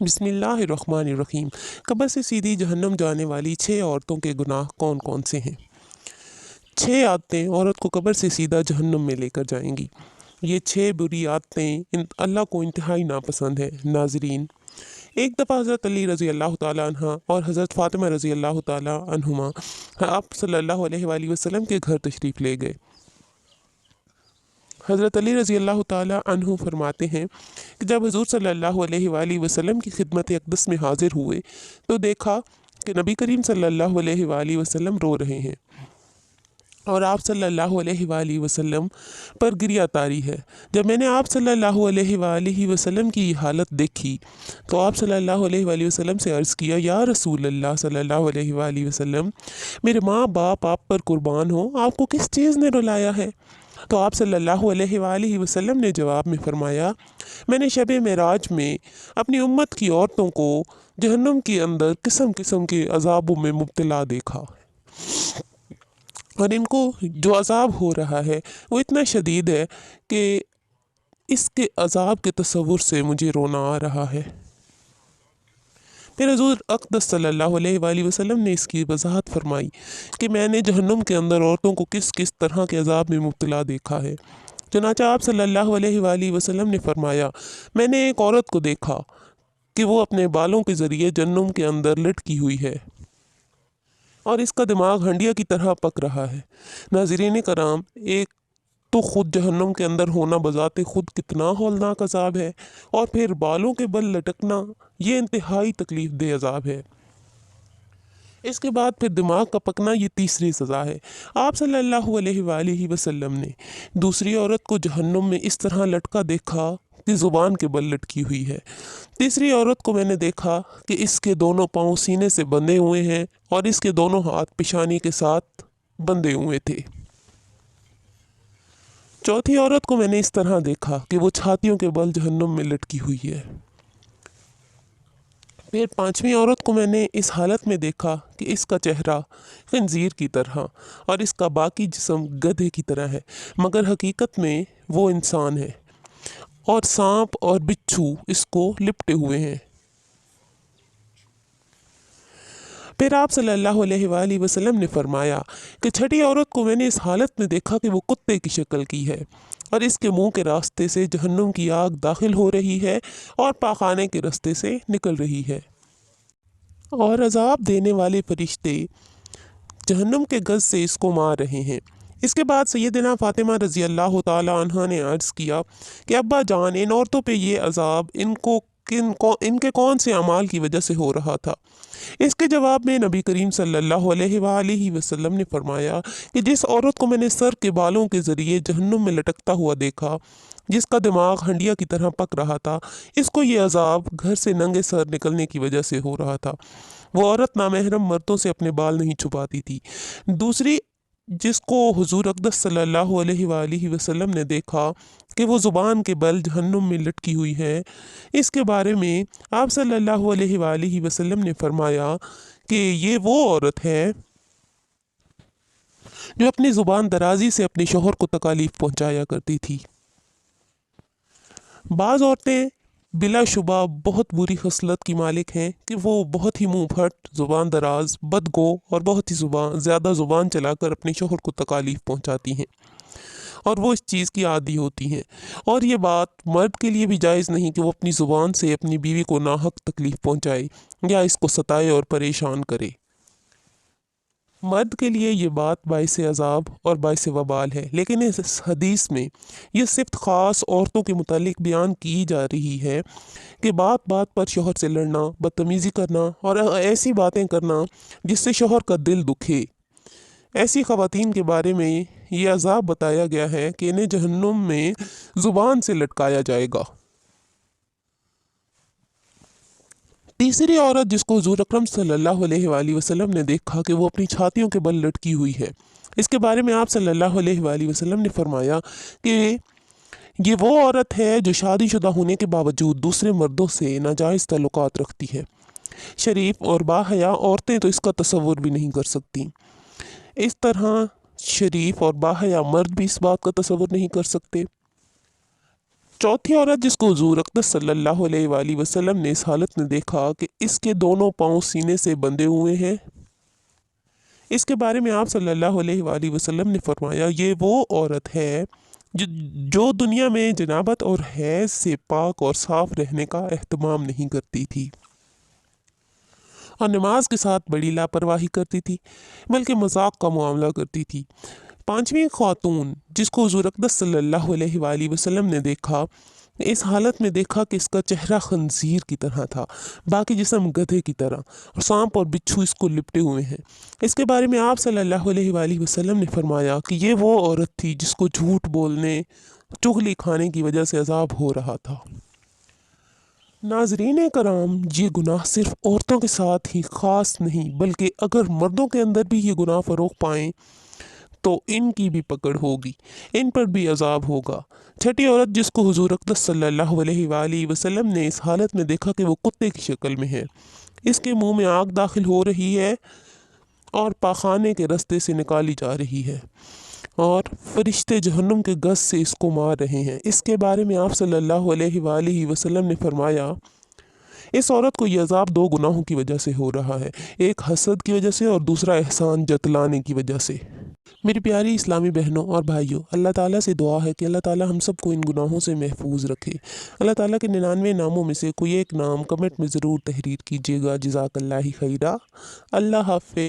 बिस्मिल्लाहिर्रहमानिर्रहीम। कब्र से सीधी जहन्नम जाने वाली 6 औरतों के गुनाह कौन कौन से हैं? 6 आदतें औरत को कब्र से सीधा जहन्नम में लेकर जाएंगी। ये 6 बुरी आदतें अल्लाह को इंतहाई नापसंद है। नाजरीन, एक दफ़ा हज़रत अली रज़ी अल्लाह ताला अन्हा और हज़रत फ़ातिमा रज़ी अल्लाह ताला अन्हुमा आप सल्लल्लाहु अलैहि वसल्लम के घर तशरीफ़ ले गए। हज़रत अली रज़ी अल्लाह ताला अन्हु फरमाते हैं कि जब हुज़ूर सल्लल्लाहु अलैहि वसल्लम की खिदमत अक़दस में हाज़िर हुए तो देखा कि नबी करीम सल्लल्लाहु अलैहि वसल्लम रो रहे हैं और आप सल्लल्लाहु अलैहि वसल्लम पर गिरिया तारी है। जब मैंने आप सल्लल्लाहु अलैहि वसल्लम की हालत देखी तो आप सल्लल्लाहु अलैहि वसल्लम से अर्ज़ किया, या रसूल अल्लाह सल्लल्लाहु अलैहि वसल्लम, मेरे माँ बाप आप पर कुर्बान हो, आपको किस चीज़ ने रुलाया है? तो आप सल्लल्लाहु अलैहि वसल्लम ने जवाब में फ़रमाया, मैंने शब मेराज में अपनी उम्मत की औरतों को जहन्नुम के अंदर किस्म किस्म के अज़ाबों में मुब्तला देखा और इनको जो अज़ाब हो रहा है वो इतना शदीद है कि इसके अज़ाब के तसव्वुर से मुझे रोना आ रहा है। फिर हुज़ूर अक़दस सल्लल्लाहु अलैहि वसल्लम ने इसकी वजाहत फरमाई कि मैंने जहन्नुम के अंदर औरतों को किस किस तरह के अज़ाब में मुब्तला देखा है। चुनांचे आप सल्लल्लाहु अलैहि वसल्लम ने फरमाया, मैंने एक औरत को देखा कि वो अपने बालों के ज़रिए जहन्नुम के अंदर लटकी हुई है और इसका दिमाग हंडिया की तरह पक रहा है। नाज़रीन कराम, एक तो ख़ुद जहन्नुम के अंदर होना बज़ाते ख़ुद कितना हौलनाक अज़ाब है और फिर बालों के बल लटकना, ये इंतहाई तकलीफ़ दे अज़ाब है। इसके बाद फिर दिमाग का पकना, ये तीसरी सज़ा है। आप सल्लल्लाहु अलैहि वसल्लम ने दूसरी औरत को जहन्नुम में इस तरह लटका देखा कि ज़ुबान के बल लटकी हुई है। तीसरी औरत को मैंने देखा कि इसके दोनों पाँव सीने से बंधे हुए हैं और इसके दोनों हाथ पेशानी के साथ बंधे हुए थे। चौथी औरत को मैंने इस तरह देखा कि वो छातियों के बल जहन्नुम में लटकी हुई है। फिर पांचवी औरत को मैंने इस हालत में देखा कि इसका चेहरा खंजीर की तरह और इसका बाकी जिस्म गधे की तरह है, मगर हकीकत में वो इंसान है और सांप और बिच्छू इसको लिपटे हुए हैं। फिर आप सल्लल्लाहु अलैहि वसल्लम ने फरमाया कि छठी औरत को मैंने इस हालत में देखा कि वो कुत्ते की शक्ल की है और इसके मुंह के रास्ते से जहन्नुम की आग दाखिल हो रही है और पाखाने के रास्ते से निकल रही है और अजाब देने वाले फरिश्ते जहन्नुम के गज से इसको मार रहे हैं। इसके बाद सैयदना फ़ातिमा रज़ी अल्लाह ताला अन्हा ने अर्ज़ किया कि अब्बा जान, इन औरतों पे ये अजाब इनके कौन से अमाल की वजह से हो रहा था? इसके जवाब में नबी करीम सल्लल्लाहु अलैहि वसल्लम ने फरमाया कि जिस औरत को मैंने सर के बालों के ज़रिए जहन्नुम में लटकता हुआ देखा, जिसका दिमाग हंडिया की तरह पक रहा था, इसको ये अजाब घर से नंगे सर निकलने की वजह से हो रहा था। वो औरत नामहरम मर्दों से अपने बाल नहीं छुपाती थी। दूसरी, जिसको हुजूर अक़दस सल्लल्लाहु अलैहि वसल्लम ने देखा कि वो ज़ुबान के बल जहन्नुम में लटकी हुई है, इसके बारे में आप सल्लल्लाहु अलैहि वसल्लम ने फरमाया कि ये वो औरत है जो अपनी ज़ुबान दराजी से अपने शोहर को तकालीफ पहुंचाया करती थी। बाज़ औरतें बिलाशुबा बहुत बुरी खसलत की मालिक हैं कि वो बहुत ही मुंह फट, ज़ुबान दराज, बदगो और बहुत ही ज़्यादा ज़ुबान चलाकर अपने शोहर को तकालीफ पहुंचाती हैं और वो इस चीज़ की आदी होती हैं। और ये बात मर्द के लिए भी जायज़ नहीं कि वो अपनी ज़ुबान से अपनी बीवी को नाहक तकलीफ़ पहुंचाए या इसको सताए और परेशान करे। मर्द के लिए ये बात बाइस अज़ाब और बाइस वबाल है, लेकिन इस हदीस में ये सिर्फ ख़ास औरतों के मुतालिक बयान की जा रही है कि बात बात पर शोहर से लड़ना, बदतमीज़ी करना और ऐसी बातें करना जिससे शोहर का दिल दुखे, ऐसी ख़वातीन के बारे में ये अज़ाब बताया गया है कि इन्हें जहन्नुम में ज़ुबान से लटकाया जाएगा। तीसरी औरत जिसको हुज़ूर अकरम सल्लल्लाहु अलैहि वसल्लम ने देखा कि वो अपनी छातियों के बल लटकी हुई है, इसके बारे में आप सल्लल्लाहु अलैहि वसल्लम ने फरमाया कि ये वो औरत है जो शादीशुदा होने के बावजूद दूसरे मर्दों से नाजायज़ ताल्लुकात रखती है। शरीफ और बाहया औरतें तो इसका तसव्वुर भी नहीं कर सकती। इस तरह शरीफ और बाहया मर्द भी इस बात का तसव्वुर नहीं कर सकते। चौथी औरत जिसको हुजूर अक़दस सल्लल्लाहु अलैहि वसल्लम ने इस हालत में देखा कि इसके दोनों पाँव सीने से बंधे हुए हैं, इसके बारे में आप सल्लल्लाहु अलैहि वसल्लम ने फरमाया, ये वो औरत है जो दुनिया में जनाबत और हैज़ से पाक और साफ रहने का एहतमाम नहीं करती थी और नमाज के साथ बड़ी लापरवाही करती थी, बल्कि मजाक का मामला करती थी। पांचवी खातून जिसको हुजूर अक़दस सल्लल्लाहु अलैहि वसल्लम ने देखा, इस हालत में देखा कि इसका चेहरा खंजीर की तरह था, बाकी जिस्म गधे की तरह, और सांप और बिच्छू इसको लिपटे हुए हैं। इसके बारे में आप सल्लल्लाहु अलैहि वसल्लम ने फरमाया कि ये वो औरत थी जिसको झूठ बोलने, चुगली खाने की वजह से अजाब हो रहा था। नाजरीन कराम, ये गुनाह सिर्फ औरतों के साथ ही ख़ास नहीं, बल्कि अगर मर्दों के अंदर भी ये गुनाह फ़रोग पाएँ तो इनकी भी पकड़ होगी, इन पर भी अजाब होगा। छठी औरत जिसको हुजूर अक़दस सल्लल्लाहु अलैहि वसल्लम ने इस हालत में देखा कि वो कुत्ते की शक्ल में है, इसके मुंह में आग दाखिल हो रही है और पाखाने के रास्ते से निकाली जा रही है और फरिश्ते जहन्नुम के गज़ से इसको मार रहे हैं। इसके बारे में आप सल्लल्लाहु अलैहि वसल्लम ने फरमाया, इस औरत को यह अजाब दो गुनाहों की वजह से हो रहा है, एक हसद की वजह से और दूसरा एहसान जतलाने की वजह से। मेरी प्यारी इस्लामी बहनों और भाइयों, अल्लाह ताला से दुआ है कि अल्लाह ताला हम सबको इन गुनाहों से महफूज रखे। अल्लाह ताला के 99 नामों में से कोई एक नाम कमेंट में ज़रूर तहरीर कीजिएगा। जज़ाकल्लाह खैरा। अल्लाह हाफ़िज़।